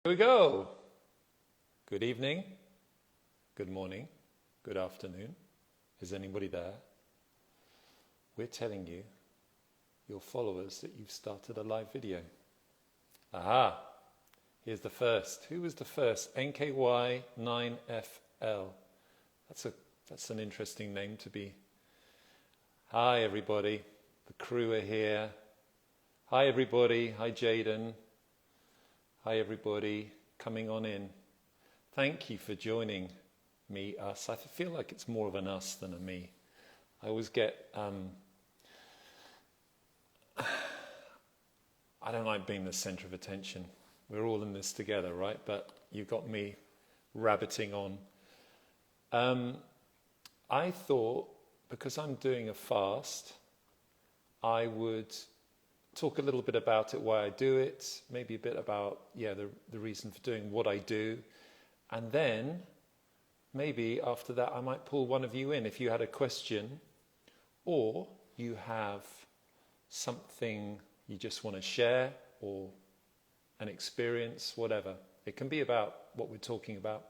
Here we go. Good evening, good morning, good afternoon. Is anybody there? We're telling you, your followers, that you've started a live video. Aha! Here's the first. Who was the first? NKY9FL. That's an interesting name to be. Hi everybody. The crew are here. Hi everybody. Hi Jaden. Hi everybody, coming on in. Thank you for joining me, us. I feel like it's more of an us than a me. I always get, I don't like being the center of attention. We're all in this together, right? But you've got me rabbiting on. I thought, because I'm doing a fast, I would talk a little bit about it, why I do it, maybe a bit about, the reason for doing what I do. And then, maybe after that, I might pull one of you in if you had a question, or you have something you just want to share, or an experience, whatever. It can be about what we're talking about.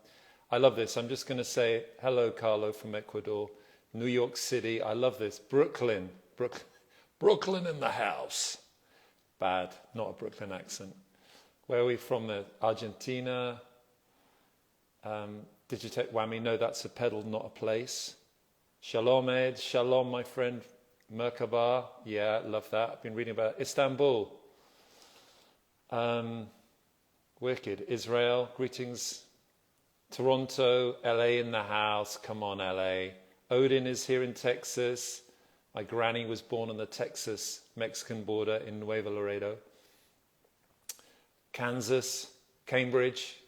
I love this. I'm just going to say, hello, Carlo from Ecuador, New York City. I love this. Brooklyn in the house. Bad, not a Brooklyn accent. Where are we from? Argentina. Digitech Whammy, no, that's a pedal, not a place. Shalom Ed, shalom my friend. Merkaba, yeah, love that. I've been reading about Istanbul. Wicked. Israel, greetings. Toronto, LA in the house, come on LA. Odin is here in Texas. My granny was born on the Texas-Mexican border in Nuevo Laredo. Kansas, Cambridge.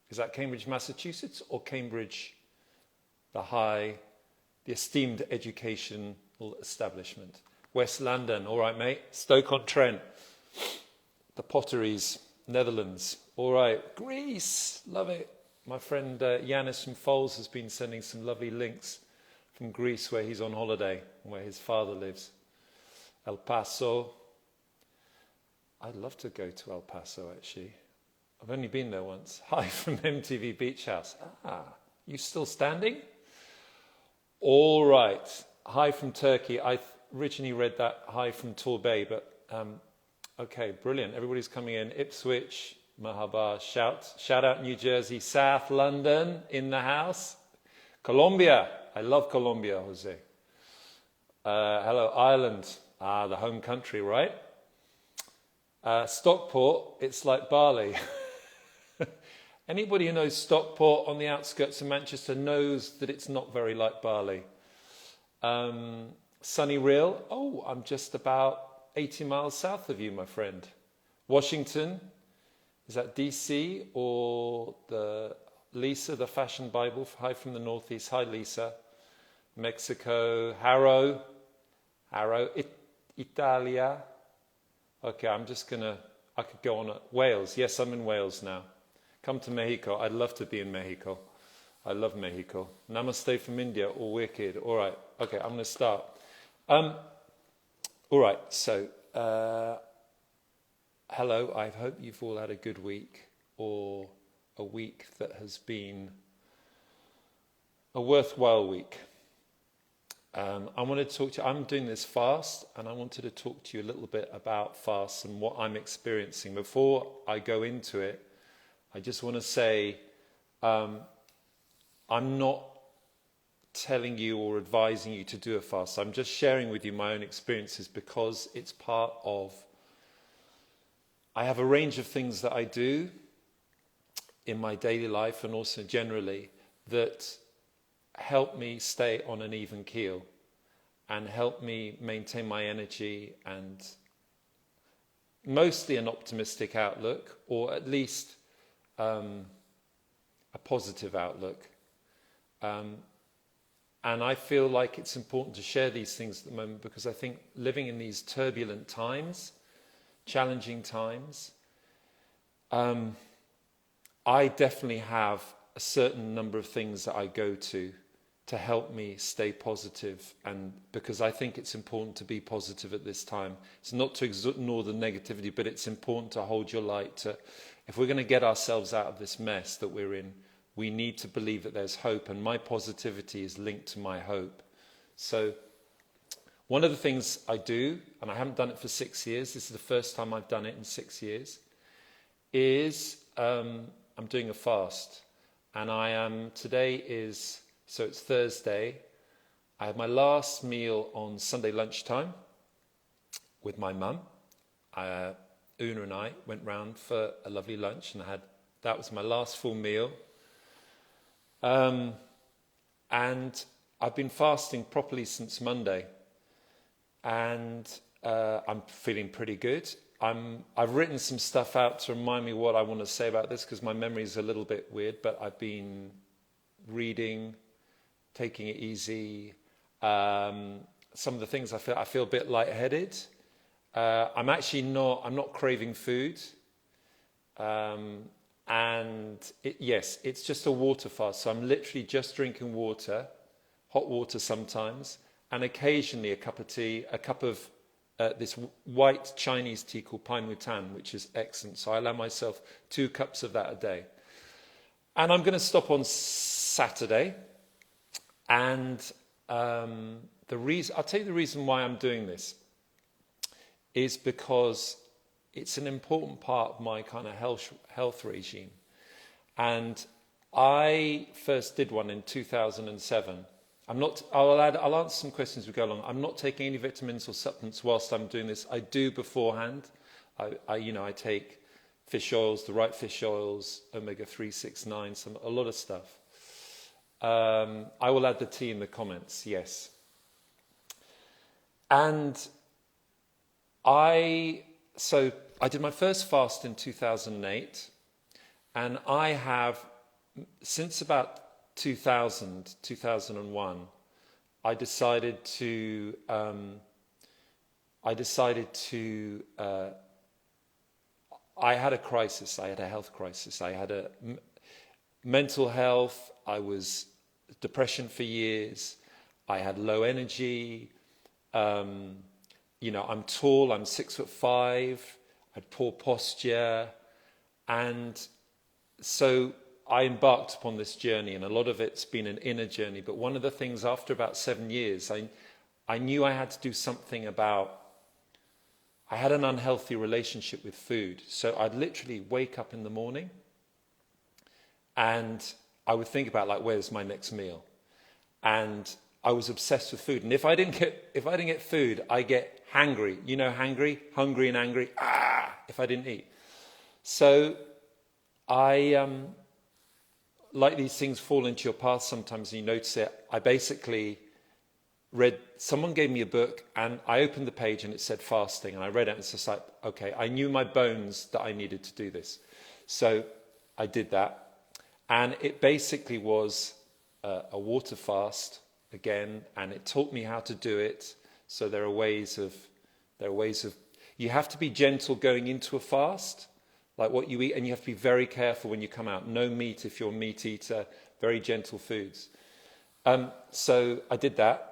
Is that Cambridge, Massachusetts, or Cambridge, the esteemed educational establishment? West London, all right, mate. Stoke-on-Trent. The Potteries, Netherlands. All right, Greece, love it. My friend Yanis from Foles has been sending some lovely links from Greece, where he's on holiday, where his father lives. El Paso. I'd love to go to El Paso, actually. I've only been there once. Hi from MTV Beach House. You still standing? All right. Hi from Turkey. I originally read that hi from Torbay, but okay, brilliant. Everybody's coming in. Ipswich, Mahaba, shout out New Jersey, South London in the house. Colombia. I love Colombia, Jose. Hello, Ireland. The home country, right? Stockport, it's like Bali. Anybody who knows Stockport on the outskirts of Manchester knows that it's not very like Bali. Sunny Real, I'm just about 80 miles south of you, my friend. Washington, is that DC or Lisa, the Fashion Bible? Hi from the Northeast. Hi, Lisa. Mexico, Harrow, Italia. Okay, I could go on. Wales. Yes, I'm in Wales now. Come to Mexico. I'd love to be in Mexico. I love Mexico. Namaste from India. All wicked. All right. Okay, I'm going to start. All right. So, hello. I hope you've all had a good week, or a week that has been a worthwhile week. I wanted to talk to you. I'm doing this fast, and I wanted to talk to you a little bit about fasts and what I'm experiencing. Before I go into it, I just want to say I'm not telling you or advising you to do a fast. I'm just sharing with you my own experiences, because it's part of... I have a range of things that I do in my daily life and also generally that help me stay on an even keel and help me maintain my energy and mostly an optimistic outlook, or at least a positive outlook. And I feel like it's important to share these things at the moment, because I think living in these turbulent times, challenging times, I definitely have a certain number of things that I go to help me stay positive, and because I think it's important to be positive at this time. It's not to ignore the negativity, but it's important to hold your light. if we're going to get ourselves out of this mess that we're in, we need to believe that there's hope, and my positivity is linked to my hope. So one of the things I do, and I haven't done it for 6 years, this is the first time I've done it in 6 years, is I'm doing a fast. And so it's Thursday. I had my last meal on Sunday lunchtime with my mum. Una and I went round for a lovely lunch, and that was my last full meal. And I've been fasting properly since Monday, and I'm feeling pretty good. I've written some stuff out to remind me what I want to say about this, because my memory is a little bit weird, but I've been reading, taking it easy. Some of the things I feel a bit lightheaded. I'm not craving food. It's just a water fast. So I'm literally just drinking water, hot water sometimes, and occasionally a cup of tea, a cup of this white Chinese tea called Pai Mu Tan, which is excellent. So I allow myself 2 cups of that a day. And I'm going to stop on Saturday. And I'll tell you the reason why I'm doing this is because it's an important part of my kind of health regime. And I first did one in 2007. I'll answer some questions as we go along. I'm not taking any vitamins or supplements whilst I'm doing this. I do beforehand. I take fish oils, the right fish oils, omega-3, 6, 9, a lot of stuff. I will add the tea in the comments, yes. And I did my first fast in 2008, and I have, since about 2001, I decided to I had a crisis. I had a health crisis. I had a mental health. I was depression for years. I had low energy. I'm tall. I'm 6'5". I had poor posture, and so I embarked upon this journey, and a lot of it's been an inner journey. But one of the things, after about 7 years, I knew I had to do something about. I had an unhealthy relationship with food. So I'd literally wake up in the morning and I would think about, like, where's my next meal? And I was obsessed with food. And if I didn't get food, I get hangry. You know, hungry and angry. If I didn't eat. So like these things fall into your path sometimes and you notice it. I basically someone gave me a book and I opened the page and it said fasting, and I read it and it's just like, okay, I knew my bones that I needed to do this. So I did that, and it basically was a water fast again, and it taught me how to do it. So there are ways of, you have to be gentle going into a fast, like what you eat, and you have to be very careful when you come out. No meat if you're a meat eater, very gentle foods. So I did that.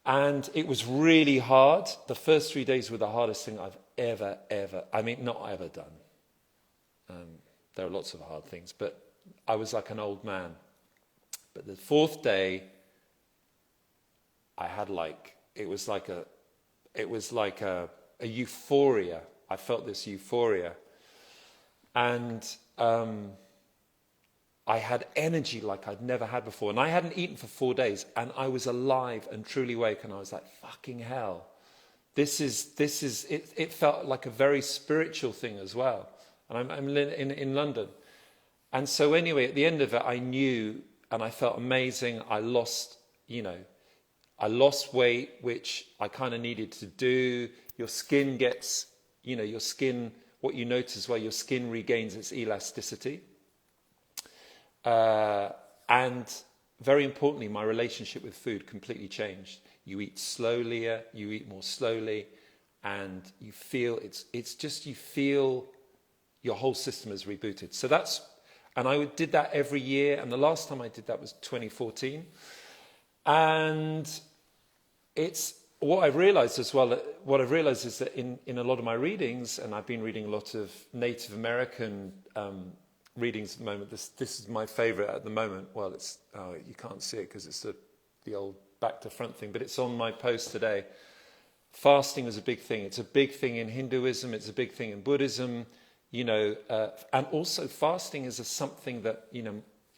And it was really hard. The first 3 days were the hardest thing I've ever done. There are lots of hard things, but I was like an old man. But the 4th day, I had it was like a euphoria. I felt this euphoria. And I had energy like I'd never had before. And I hadn't eaten for 4 days, and I was alive and truly awake, and I was like, fucking hell. It felt like a very spiritual thing as well. And I'm in London. And so anyway, at the end of it, I knew, and I felt amazing. I lost weight, which I kind of needed to do. Your skin gets, what you notice as well, your skin regains its elasticity. And very importantly, my relationship with food completely changed. You eat slowly, you eat more slowly, and you feel you feel your whole system is rebooted. So and I did that every year, and the last time I did that was 2014. And what I've realized as well, what I've realized is that in a lot of my readings, and I've been reading a lot of Native American readings at the moment. This is my favorite at the moment. Well, you can't see it because it's the old back to front thing, but it's on my post today. Fasting is a big thing. It's a big thing in Hinduism. It's a big thing in Buddhism. And also fasting is something that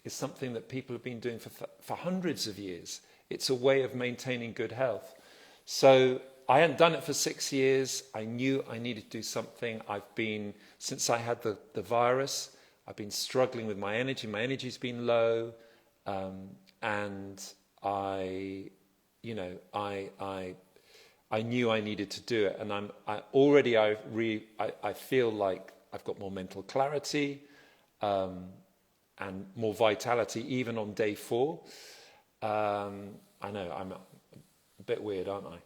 is something that people have been doing for hundreds of years. It's a way of maintaining good health. So I hadn't done it for 6 years. I knew I needed to do something. Since I had the virus, I've been struggling with my energy. My energy's been low, and I knew I needed to do it. And I feel like I've got more mental clarity and more vitality, even on day 4. I know I'm a bit weird, aren't I?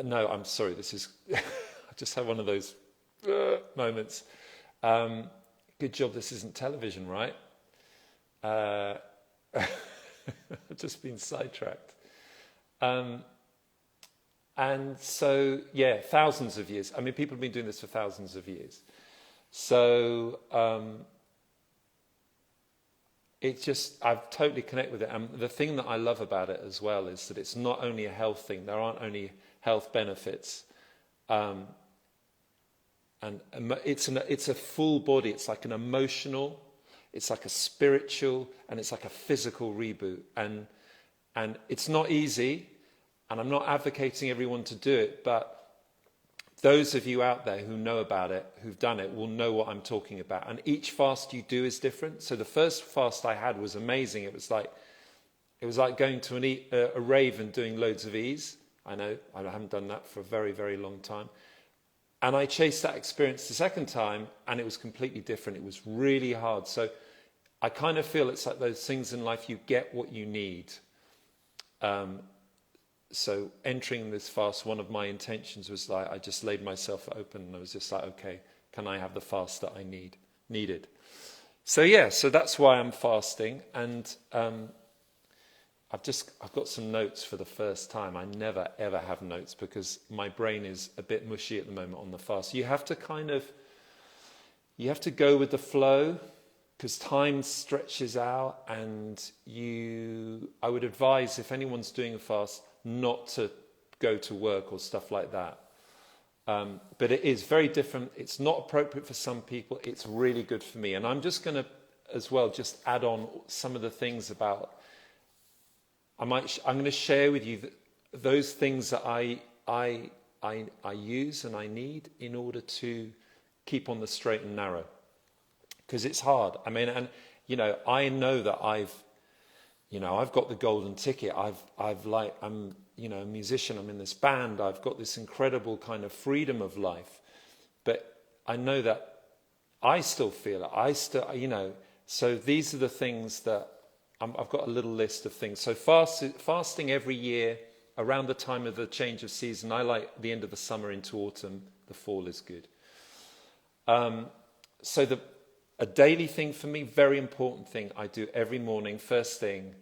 No, I'm sorry. I just had one of those moments. Good job this isn't television, right? I've just been sidetracked. And so, yeah, thousands of years. I mean, people have been doing this for thousands of years. So I've totally connected with it. And the thing that I love about it as well is that it's not only a health thing. There aren't only health benefits. And it's a full body. It's like an emotional, it's like a spiritual, and it's like a physical reboot. And it's not easy, and I'm not advocating everyone to do it, but those of you out there who know about it, who've done it, will know what I'm talking about. And each fast you do is different. So the first fast I had was amazing. It was like going to a rave and doing loads of ease. I know, I haven't done that for a very, very long time. And I chased that experience the second time, and it was completely different. It was really hard. So I kind of feel it's like those things in life, you get what you need. So entering this fast, one of my intentions was like, I just laid myself open, and I was just like, okay, can I have the fast that I needed? So yeah, so that's why I'm fasting. And I've got some notes for the first time. I never ever have notes because my brain is a bit mushy at the moment on the fast. You have to go with the flow, because time stretches out, and I would advise, if anyone's doing a fast, not to go to work or stuff like that. But it is very different. It's not appropriate for some people. It's really good for me. And I'm just going to, as well, just add on some of the things about, I'm going to share with you those things that I use and I need in order to keep on the straight and narrow. Because it's hard. I mean, and I know that I've got the golden ticket. I'm a musician. I'm in this band. I've got this incredible kind of freedom of life. But I know that I still feel it. So these are the things that I've got a little list of things. So fasting every year around the time of the change of season. I like the end of the summer into autumn. The fall is good. So a daily thing for me, very important thing I do every morning, first thing,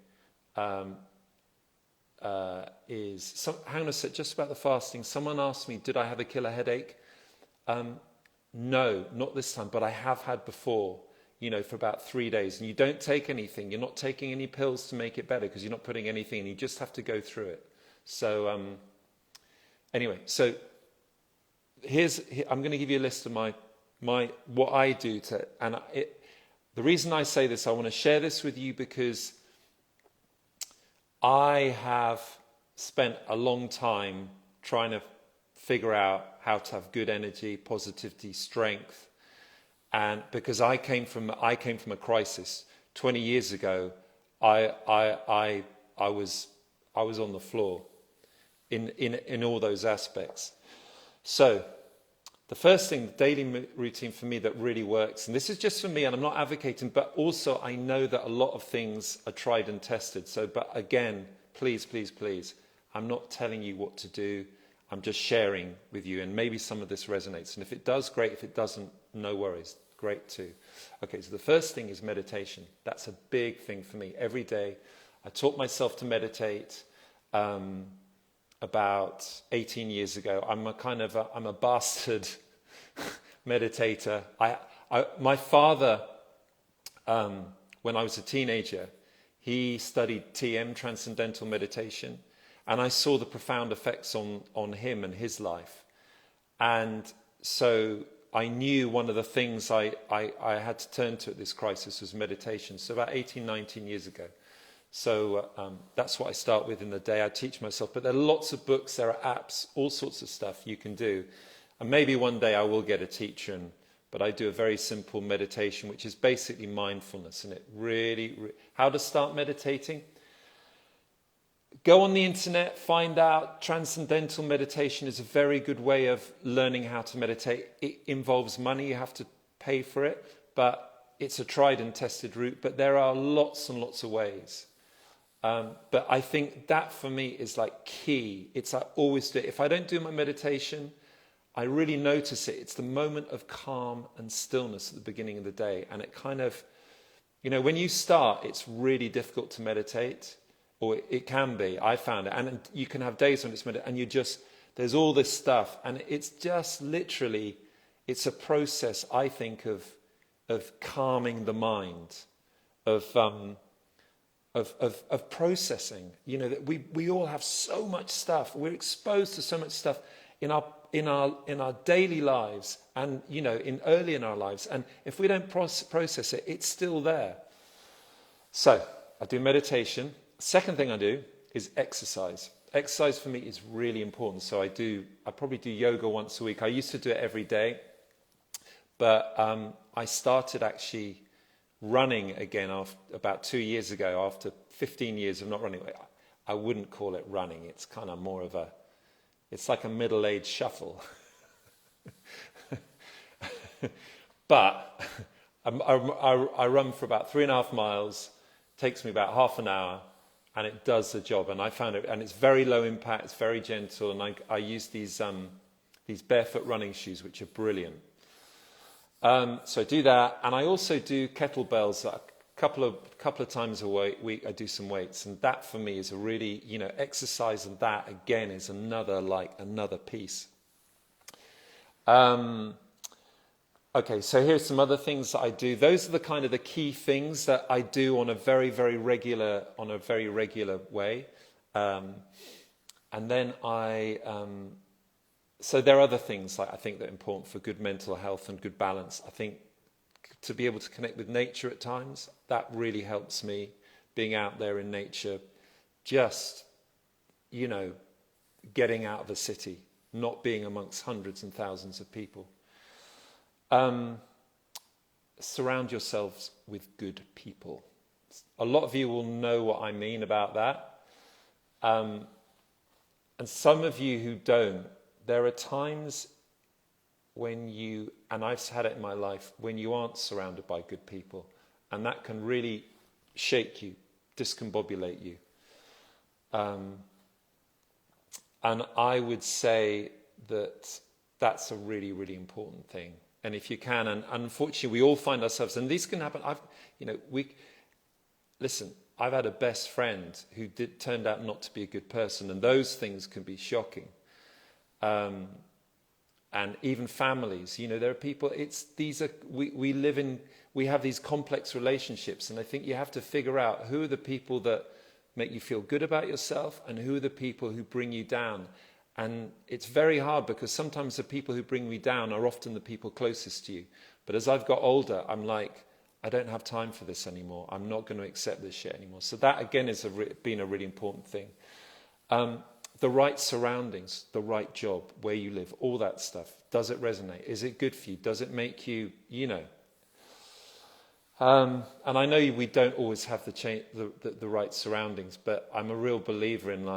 is... hang on a sec, just about the fasting. Someone asked me, did I have a killer headache? No, not this time, but I have had before, for about 3 days. And you don't take anything. You're not taking any pills to make it better because you're not putting anything in. You just have to go through it. So anyway, so I'm going to give you a list of what I do the reason I say this, I want to share this with you because I have spent a long time trying to figure out how to have good energy, positivity, strength, and because I came from a crisis 20 years ago. I was on the floor in all those aspects. So the first thing, the daily routine for me that really works, and this is just for me, and I'm not advocating, but also I know that a lot of things are tried and tested. So, but again, please, please, please, I'm not telling you what to do. I'm just sharing with you, and maybe some of this resonates. And if it does, great. If it doesn't, no worries. Great too. Okay, so the first thing is meditation. That's a big thing for me. Every day, I taught myself to meditate. about 18 years ago. I'm a bastard meditator. My father, when I was a teenager, he studied TM, Transcendental Meditation, and I saw the profound effects on him and his life. And so I knew one of the things I had to turn to at this crisis was meditation. So about 18, 19 years ago. So that's what I start with in the day. I teach myself. But there are lots of books, there are apps, all sorts of stuff you can do. And maybe one day I will get a teacher, but I do a very simple meditation, which is basically mindfulness. And it really, how to start meditating? Go on the internet, find out. Transcendental meditation is a very good way of learning how to meditate. It involves money, you have to pay for it, but it's a tried and tested route. But there are lots and lots of ways. But I think that for me is like key. It's I always do it. If I don't do my meditation, I really notice it. It's the moment of calm and stillness at the beginning of the day. And it kind of, when you start, it's really difficult to meditate. Or it can be, I found it. And you can have days when it's and there's all this stuff. And it's just literally, it's a process, I think, of calming the mind, of processing. That we all have so much stuff. We're exposed to so much stuff in our daily lives and, early in our lives. And if we don't process it, it's still there. So I do meditation. Second thing I do is exercise. Exercise for me is really important. So I probably do yoga once a week. I used to do it every day, but I started actually running again about 2 years ago, after 15 years of not running. I wouldn't call it running. It's kind of more of it's like a middle-aged shuffle. But I run for about 3.5 miles, takes me about half an hour, and it does the job. And I found it, and it's very low impact, it's very gentle, and I use these barefoot running shoes, which are brilliant. So I do that, and I also do kettlebells a couple of times a week. I do some weights, and that for me is a really, exercise, and that again is another piece. Okay, so here's some other things that I do. Those are the kind of the key things that I do on a very, very regular way. And then so there are other things I think that are important for good mental health and good balance. I think to be able to connect with nature at times, that really helps me, being out there in nature, just, getting out of the city, not being amongst hundreds and thousands of people. Surround yourselves with good people. A lot of you will know what I mean about that. And some of you who don't, there are times when and I've had it in my life, when you aren't surrounded by good people. And that can really shake you, discombobulate you. And I would say that that's a really, really important thing. And if you can, and unfortunately we all find ourselves, and these can happen. Listen, I've had a best friend who turned out not to be a good person, and those things can be shocking. And even families, there are people. We have these complex relationships, and I think you have to figure out who are the people that make you feel good about yourself, and who are the people who bring you down. And it's very hard, because sometimes the people who bring me down are often the people closest to you. But as I've got older, I'm like, I don't have time for this anymore. I'm not going to accept this shit anymore. So that, again, has been a really important thing. The right surroundings, the right job, where you live, all that stuff. Does it resonate? Is it good for you? Does it make you, And I know we don't always have the right surroundings, but I'm a real believer in,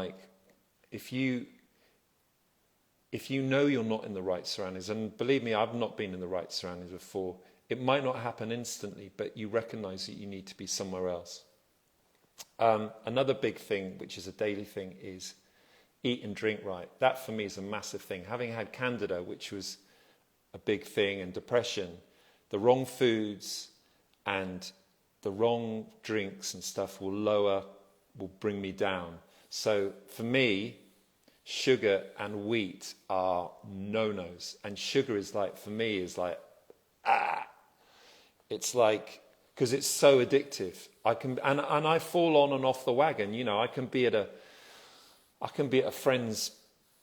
if you know you're not in the right surroundings, and believe me, I've not been in the right surroundings before, it might not happen instantly, but you recognize that you need to be somewhere else. Another big thing, which is a daily thing, is eat and drink right. That for me is a massive thing. Having had Candida, which was a big thing, and depression, the wrong foods and the wrong drinks and stuff will bring me down. So for me, sugar and wheat are no-nos. And sugar is like, for me, is like, it's like, because it's so addictive. I can, and I fall on and off the wagon. You know, I can be at a friend's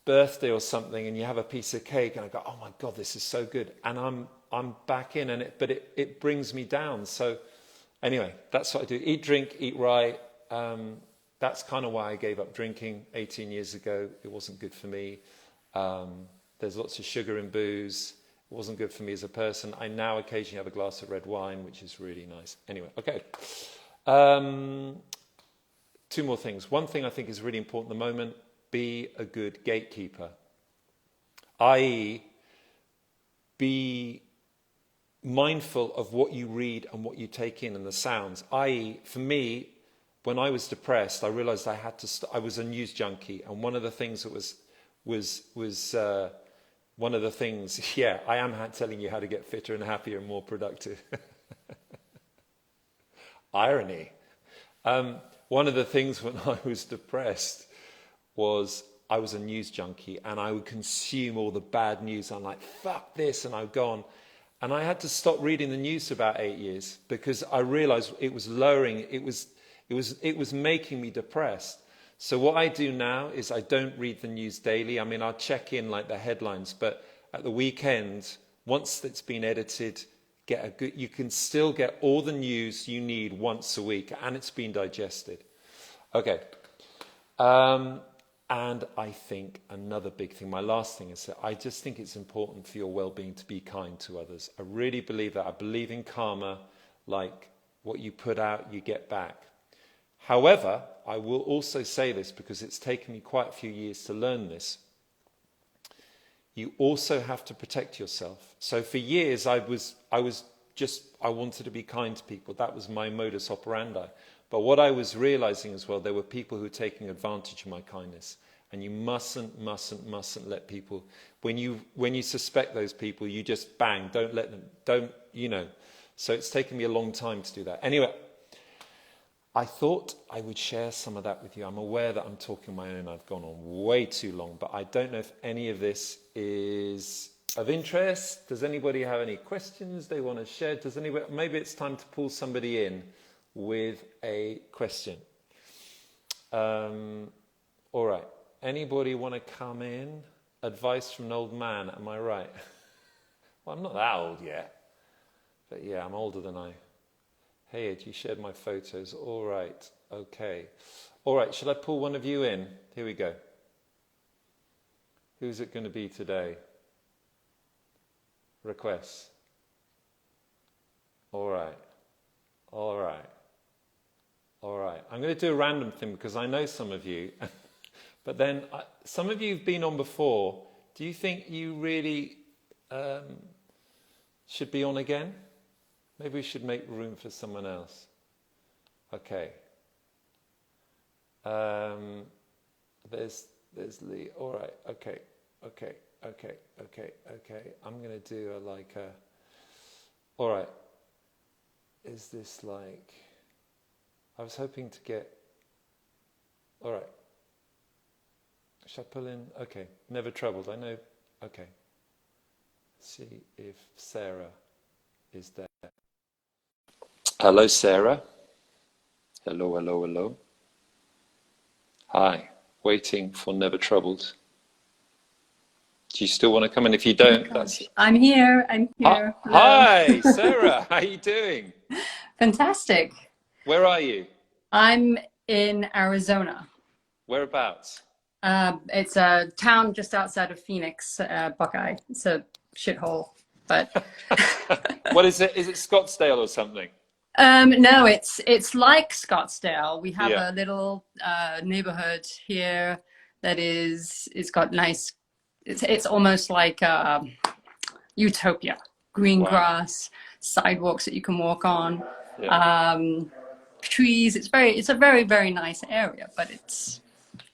birthday or something, and you have a piece of cake, and I go, oh my God, this is so good. And I'm back in, but it brings me down. So anyway, that's what I do. Eat, drink, eat right. That's kind of why I gave up drinking 18 years ago. It wasn't good for me. There's lots of sugar in booze. It wasn't good for me as a person. I now occasionally have a glass of red wine, which is really nice. Anyway, okay. Two more things. One thing I think is really important at the moment, be a good gatekeeper. i.e., be mindful of what you read and what you take in and the sounds. i.e., for me, when I was depressed, I realized I had to. I was a news junkie, and one of the things that was one of the things. Yeah, I am telling you how to get fitter and happier and more productive. Irony. One of the things when I was depressed was I was a news junkie, and I would consume all the bad news. I'm like, fuck this, and I'd go on. And I had to stop reading the news for about 8 years because I realized it was lowering. It was making me depressed. So what I do now is I don't read the news daily. I mean, I'll check in like the headlines, but at the weekend, once it's been edited, you can still get all the news you need once a week, and it's been digested. Okay. And I think another big thing, my last thing is that I just think it's important for your well-being to be kind to others. I really believe that. I believe in karma, like what you put out, you get back. However, I will also say this because it's taken me quite a few years to learn this. You also have to protect yourself. So for years, I wanted to be kind to people. That was my modus operandi. But what I was realizing as well, there were people who were taking advantage of my kindness. And you mustn't let people, when you suspect those people, you just bang, don't let them, So it's taken me a long time to do that. Anyway, I thought I would share some of that with you. I'm aware that I'm talking my own. I've gone on way too long, but I don't know if any of this is of interest. Does anybody have any questions they want to share? Maybe it's time to pull somebody in with a question. All right. Anybody want to come in? Advice from an old man, am I right? Well, I'm not that old yet. But yeah, I'm older than I. Hey, Ed, you shared my photos. All right. Okay. All right. Should I pull one of you in? Here we go. Who's it going to be today? Requests. All right. All right. All right. I'm going to do a random thing because I know some of you. But then some of you have been on before. Do you think you really should be on again? Maybe we should make room for someone else. Okay. There's Lee. All right. Okay. I'm going to do all right. Is this like... I was hoping to get... All right. Should I pull in? Okay. Never troubled. I know. Okay. See if Sarah is there. Hello, Sarah. Hello. Hi. Waiting for Never Troubled. Do you still want to come in? If you don't, that's... I'm here. Hi, Sarah. How are you doing? Fantastic. Where are you? I'm in Arizona. Whereabouts? It's a town just outside of Phoenix, Buckeye. It's a shithole, but... What is it? Is it Scottsdale or something? No, it's like Scottsdale. We have a little neighborhood here that it's got nice... It's almost like utopia. Green grass, sidewalks that you can walk on, trees. It's a very, very nice area, but it's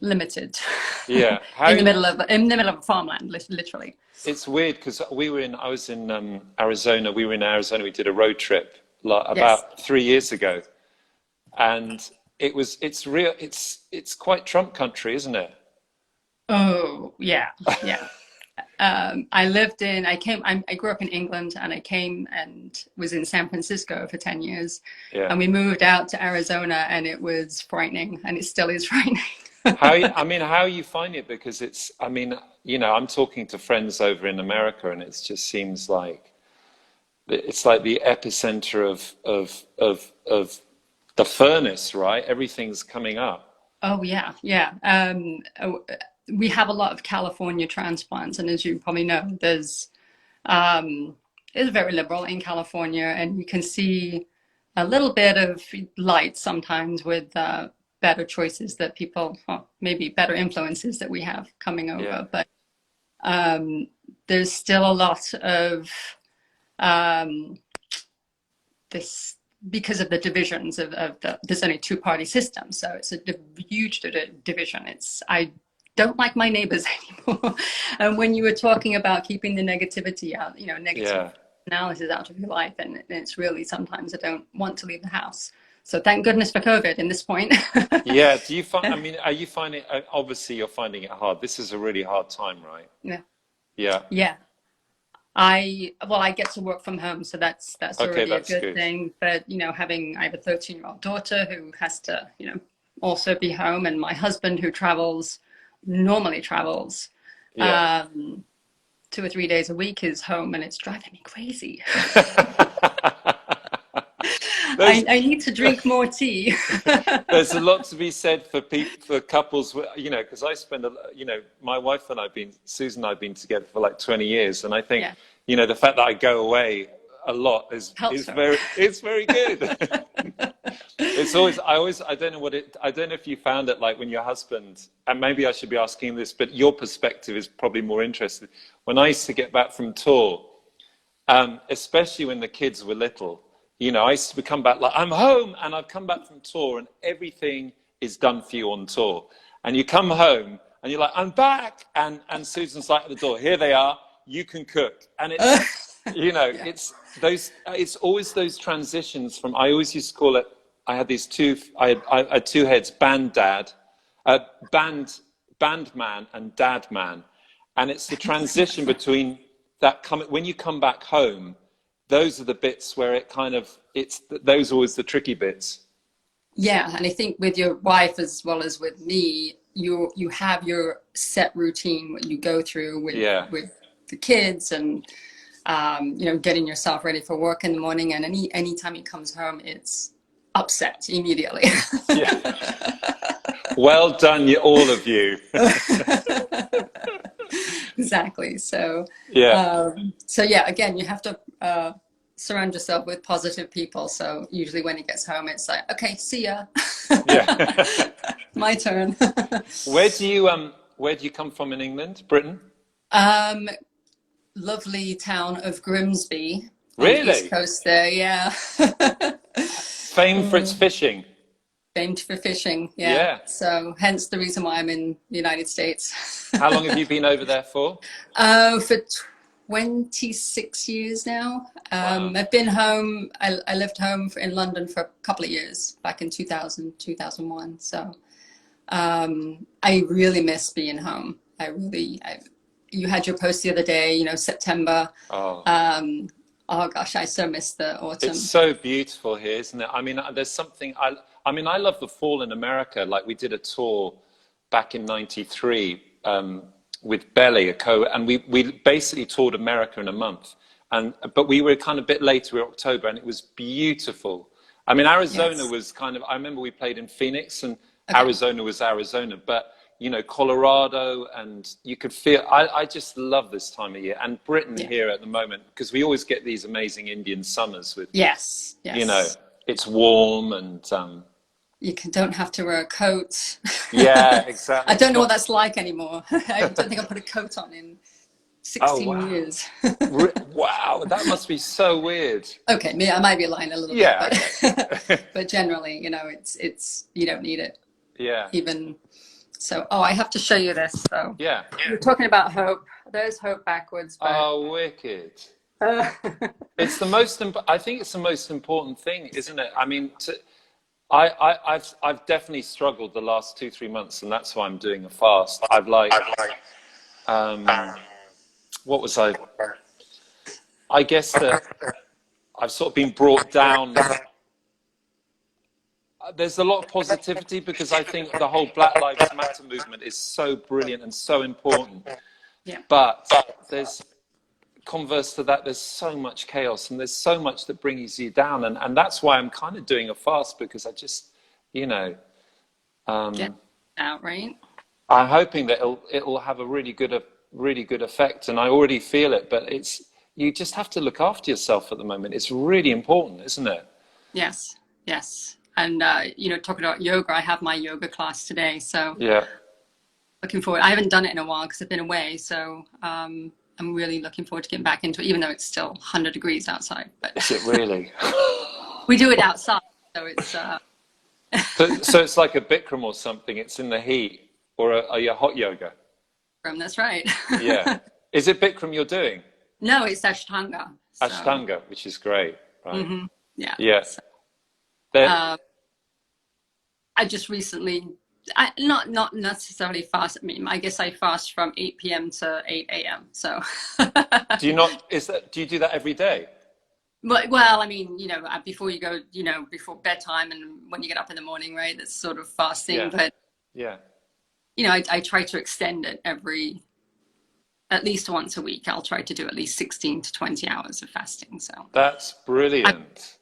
limited. Yeah, in the middle of farmland, literally. It's weird because I was in Arizona. We were in Arizona. We did a road trip about 3 years ago, and it's quite Trump country, isn't it? Oh, yeah, yeah. I grew up in England and I came and was in San Francisco for 10 years. Yeah. And we moved out to Arizona and it was frightening and it still is frightening. I mean, how you find it? Because it's, I mean, you know, I'm talking to friends over in America and it just seems like it's like the epicenter of the furnace, right? Everything's coming up. Oh, yeah, yeah. We have a lot of California transplants, and as you probably know, it's very liberal in California, and you can see a little bit of light sometimes with better choices that people, well, maybe better influences that we have coming over. Yeah. But there's still a lot of this because of the divisions of there's only two-party system, so it's a huge division. I don't like my neighbors anymore. And when you were talking about keeping the negativity out, you know, negative analysis out of your life, and it's really sometimes I don't want to leave the house. So thank goodness for COVID in this point. Yeah. Do you find, I mean, are you finding, obviously you're finding it hard. This is a really hard time, right? Yeah. Yeah. Yeah. I get to work from home, so that's already a good thing. But you know, I have a 13-year-old daughter who has to, you know, also be home, and my husband who normally travels 2 or 3 days a week is home, and it's driving me crazy. I need to drink more tea. There's a lot to be said for people, for couples, you know, because I spend, you know, my wife and Susan and I have been together for like 20 years. And I think, you know, the fact that I go away a lot is very good. It's always, I don't know I don't know if you found it like when your husband, and maybe I should be asking this, but your perspective is probably more interesting. When I used to get back from tour, especially when the kids were little, you know, I used to come back like, I'm home, and I've come back from tour and everything is done for you on tour. And you come home and you're like, I'm back. And Susan's like at the door, here they are, you can cook. And it's, you know, it's always those transitions from, I always used to call it, I had two heads, band man and dad man. And it's the transition between that when you come back home, those are the bits where it kind of, those are always the tricky bits. Yeah, and I think with your wife as well as with me, you have your set routine, what you go through with the kids, and you know, getting yourself ready for work in the morning, and anytime he comes home, it's upset immediately. Yeah. Well done, all of you. Exactly. So again, you have to surround yourself with positive people. So usually when he gets home, it's like, okay, see ya. Yeah. My turn. Where do you come from in England, Britain? Lovely town of Grimsby. Really? On the East Coast there, yeah. Famed for its fishing. Famed for fishing, yeah. So hence the reason why I'm in the United States. How long have you been over there for? For 26 years now. Wow. I've been home. I lived home in London for a couple of years, back in 2000, 2001. So I really miss being home. You had your post the other day, you know, September. Oh gosh, I so miss the autumn. It's so beautiful here, isn't it? I mean, there's something, I mean, I love the fall in America. Like we did a tour back in '93 with Belly, and we basically toured America in a month. But we were kind of a bit later, we were October, and it was beautiful. I mean, Arizona was kind of, I remember we played in Phoenix, and Arizona was Arizona, but you know, Colorado, and you could feel, I just love this time of year, and Britain here at the moment, because we always get these amazing Indian summers with, you know, it's warm and you don't have to wear a coat. Yeah, exactly. I don't know what that's like anymore. I don't think I put a coat on in 16 years. Wow, that must be so weird. Okay, I might be lying a little bit, but generally, you know, it's you don't need it. Yeah. Even so, I have to show you this. So yeah, we're talking about hope. There's hope backwards. But... Oh, wicked. It's the most. I think it's the most important thing, isn't it? I mean, I've definitely struggled the last 2-3 months, and that's why I'm doing a fast. Um, what was I guess that I've sort of been brought down. There's a lot of positivity because I think the whole Black Lives Matter movement is so brilliant and so important. Yeah. But there's converse to that, there's so much chaos and there's so much that brings you down. And that's why I'm kind of doing a fast, because I just, Get out, right? I'm hoping that it'll have a really good effect. And I already feel it, but you just have to look after yourself at the moment. It's really important, isn't it? Yes, yes. And, talking about yoga, I have my yoga class today. So yeah, looking forward. I haven't done it in a while because I've been away. So I'm really looking forward to getting back into it, even though it's still 100 degrees outside. But is it really? we do it outside. So it's... so it's like a Bikram or something. It's in the heat, or are you hot yoga? That's right. Yeah. Is it Bikram you're doing? No, it's Ashtanga. So. Ashtanga, which is great, right? Mm-hmm. Yeah. Yeah. So, I just recently, not necessarily fast. I mean, I guess I fast from 8 p.m. to 8 a.m. So. Do you do that every day? Well, I mean, before you go, before bedtime and when you get up in the morning, right? That's sort of fasting. Yeah. But yeah, I try to extend it at least once a week. I'll try to do at least 16 to 20 hours of fasting. So that's brilliant.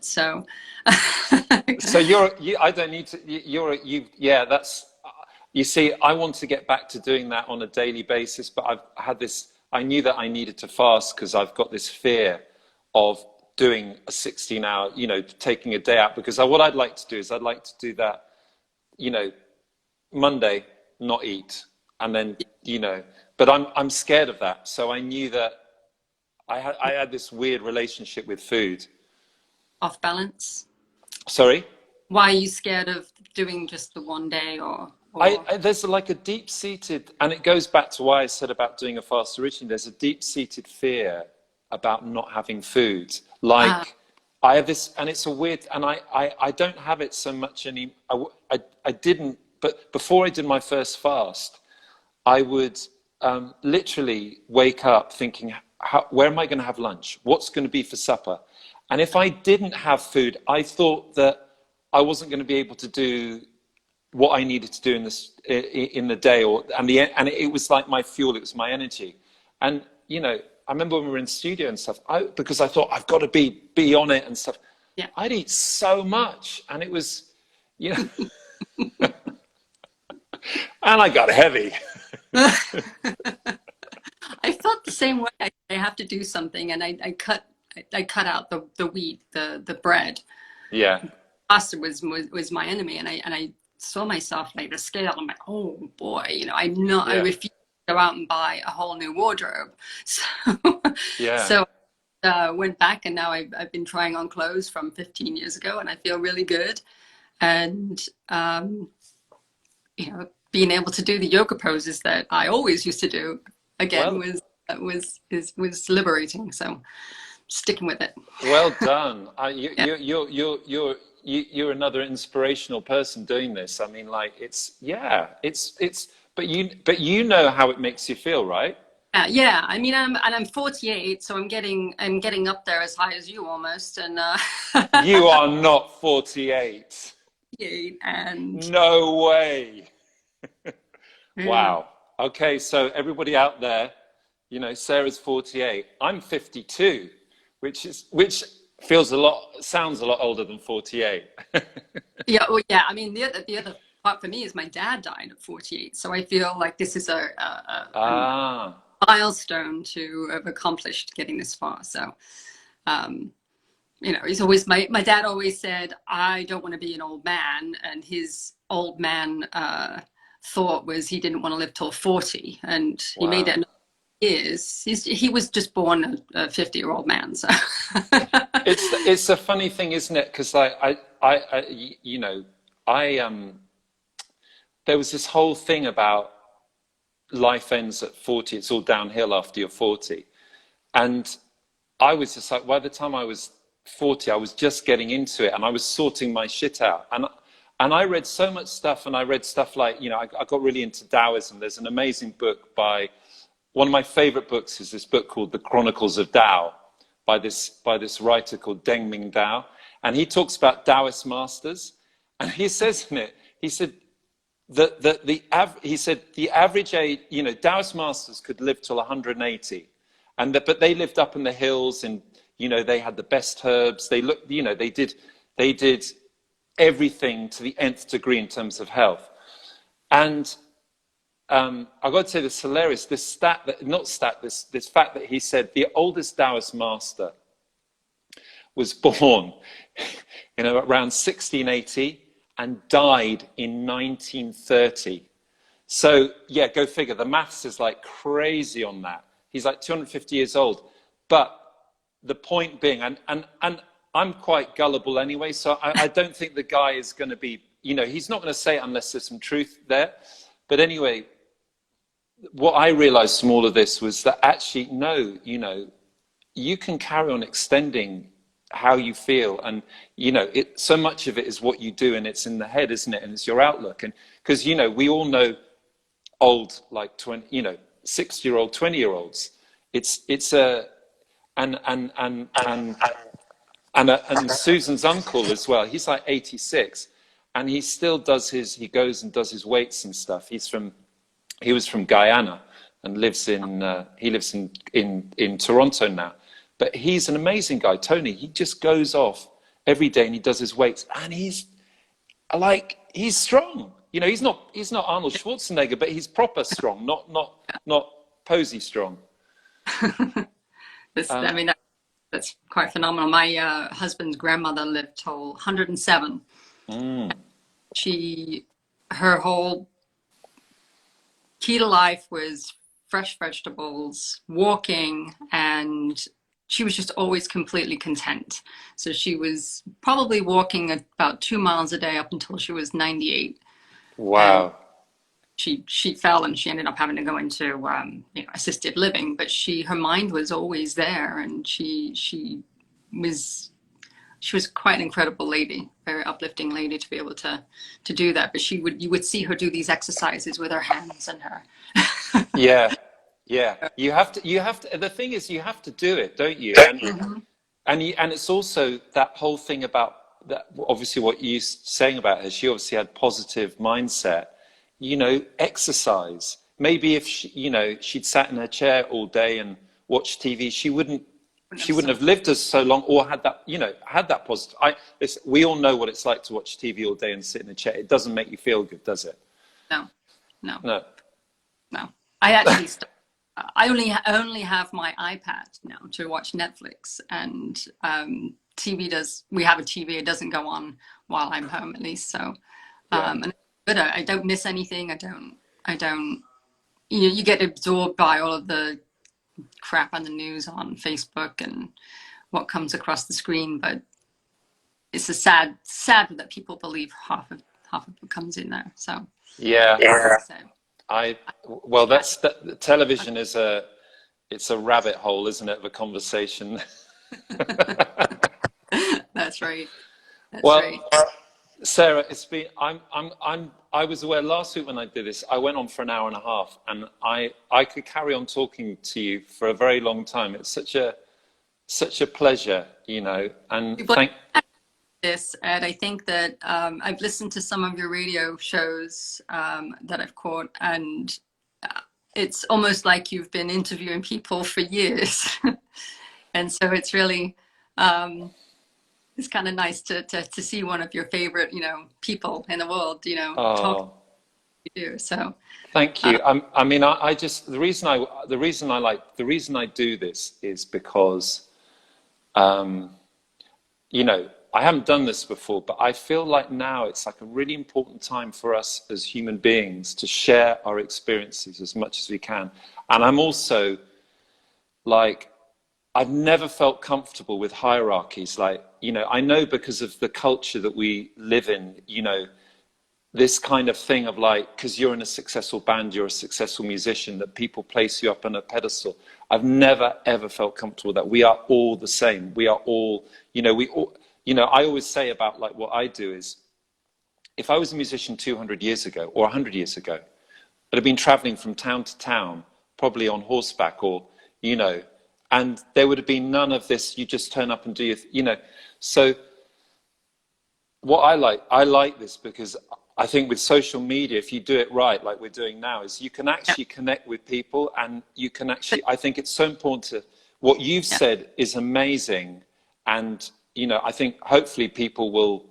So I don't need to. Yeah. That's. You see, I want to get back to doing that on a daily basis, but I've had this. I knew that I needed to fast because I've got this fear of doing a 16-hour, taking a day out, because what I'd like to do is I'd like to do that, Monday, not eat, and then, but I'm scared of that. So I knew that I had this weird relationship with food. Off balance? Sorry? Why are you scared of doing just the one day or... There's like a deep-seated, and it goes back to why I said about doing a fast originally, there's a deep-seated fear about not having food. Like I have this, and it's a weird, and I don't have it so much anymore. I didn't, but before I did my first fast, I would literally wake up thinking, where am I going to have lunch? What's going to be for supper? And if I didn't have food, I thought that I wasn't going to be able to do what I needed to do in the day, and it was like my fuel, it was my energy. And I remember when we were in studio and stuff, because I thought I've got to be on it and stuff. Yeah. I'd eat so much, and it was, and I got heavy. I felt the same way. I have to do something, and I cut out the wheat, the bread. Yeah. Pasta was my enemy, and I saw myself like the scale. I'm like, oh boy, I refuse to go out and buy a whole new wardrobe. So yeah. So went back, and now I've been trying on clothes from 15 years ago, and I feel really good. And being able to do the yoga poses that I always used to do again was liberating. So sticking with it. Well done. You're another inspirational person doing this. I mean, like but you know how it makes you feel, right? Yeah. I mean, I'm 48, so I'm getting up there as high as you almost. And you are not 48. And no way. Wow. Okay, so everybody out there, Sarah's 48. I'm 52, which sounds a lot older than 48. Yeah. Well, yeah. I mean, the other part for me is my dad died at 48, so I feel like this is a milestone to have accomplished getting this far. So, he's always my dad always said, I don't want to be an old man, and his old man thought was he didn't want to live till 40, and he made it. He was just born a 50-year-old man. So it's a funny thing, isn't it? Because there was this whole thing about life ends at 40. It's all downhill after you're 40, and I was just like, by the time I was 40, I was just getting into it and I was sorting my shit out. And I read so much stuff, and I read stuff like, you know, I got really into Taoism. There's an amazing book by, one of my favorite books is this book called The Chronicles of Tao by this writer called Deng Ming Dao. And he talks about Taoist masters. And he says in it, he said, he said the average age, you know, Taoist masters could live till 180. But they lived up in the hills, and, you know, they had the best herbs. They looked, you know, they did everything to the nth degree in terms of health. And I've got to say, this hilarious, this fact that he said the oldest Taoist master was born, you know, around 1680 and died in 1930. So yeah, go figure. The maths is like crazy on that. He's like 250 years old. But the point being, and I'm quite gullible anyway, so I don't think the guy is going to be, you know, he's not going to say it unless there's some truth there. But anyway, what I realized from all of this was that actually, no, you know, you can carry on extending how you feel. And, you know, so much of it is what you do, and it's in the head, isn't it? And it's your outlook. And because, you know, we all know old, like 20, you know, 6-year-old, 20-year-olds. And Susan's uncle as well, he's like 86, and he still does he goes and does his weights and stuff. He was from Guyana and lives in Toronto now. But he's an amazing guy, Tony. He just goes off every day and he does his weights, and he's strong. You know, he's not Arnold Schwarzenegger, but he's proper strong, not posy strong. I mean, that's quite phenomenal. My husband's grandmother lived till 107. Her whole key to life was fresh vegetables, walking, and she was just always completely content. So she was probably walking about 2 miles a day up until she was 98. Wow. She fell and she ended up having to go into you know, assisted living, but her mind was always there, and she was quite an incredible lady, very uplifting lady to be able to do that. But you would see her do these exercises with her hands and her yeah you have to the thing is, you have to do it, don't you? And it's also that whole thing about that, obviously what you're saying about her, she obviously had positive mindset. You know, exercise. Maybe if she'd sat in her chair all day and watched TV, she wouldn't have lived as so long, or had that positive. We all know what it's like to watch TV all day and sit in a chair. It doesn't make you feel good, does it? No. I actually I only have my iPad now to watch Netflix, and we have a TV. It doesn't go on while I'm home, at least. So, and but I don't miss anything. I don't, you know, you get absorbed by all of the crap on the news on Facebook and what comes across the screen. But it's a sad that people believe half of what comes in there. So yeah. Television is it's a rabbit hole, isn't it, of a conversation? That's right. Sarah, it's been. I was aware last week when I did this. I went on for an hour and a half, and I could carry on talking to you for a very long time. It's such a pleasure, you know. And this, and I think that I've listened to some of your radio shows that I've caught, and it's almost like you've been interviewing people for years, and so it's really. It's kind of nice to see one of your favorite, you know, people in the world, you know, talk you do. So thank you. I mean, I just, the reason I do this is because, you know, I haven't done this before, but I feel like now it's like a really important time for us as human beings to share our experiences as much as we can. And I'm also like, I've never felt comfortable with hierarchies. Like, you know, I know because of the culture that we live in, you know, this kind of thing of like, because you're in a successful band, you're a successful musician, that people place you up on a pedestal. I've never, ever felt comfortable that we are all the same. We are all, we all, I always say about like what I do is, if I was a musician 200 years ago or 100 years ago, I'd have been traveling from town to town, probably on horseback or, and there would have been none of this, you just turn up and do your, So what I like this because I think with social media, if you do it right, like we're doing now, is you can actually connect with people, and you can actually, I think it's so important to, what you've said is amazing. And, I think hopefully people will,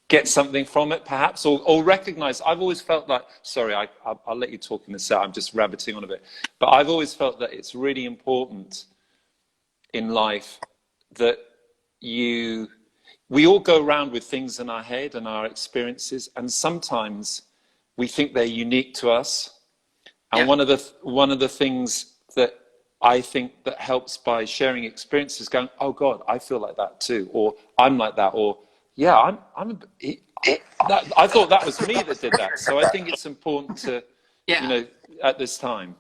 get something from it perhaps, or recognize. I've always felt like, sorry, I'll let you talk in this out, I'm just rabbiting on a bit, but I've always felt that it's really important in life that we all go around with things in our head and our experiences, and sometimes we think they're unique to us. And one of the things that I think that helps by sharing experiences, going, oh God, I feel like that too, or I'm like that, or I thought that was me that did that. So I think it's important to, at this time.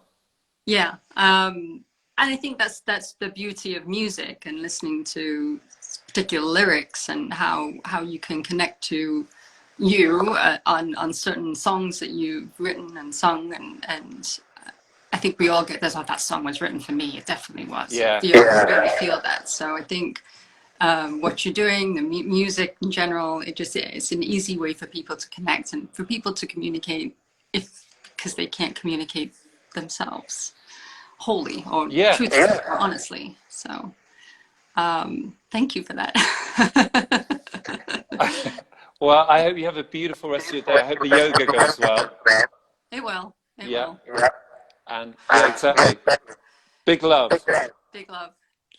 Yeah. And I think that's the beauty of music and listening to particular lyrics, and how you can connect to you on certain songs that you've written and sung, and I think we all get this. Oh, that song was written for me. It definitely was. Yeah. You really feel that. So I think what you're doing, the music in general, it's an easy way for people to connect and for people to communicate, because they can't communicate themselves wholly or truthfully or honestly. So thank you for that. Well, I hope you have a beautiful rest of your day. I hope the yoga goes well. It will. It will. And exactly. Big love. Big love.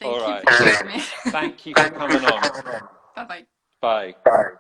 All right. Thank you for joining me. Thank you for coming on. Bye-bye. Bye.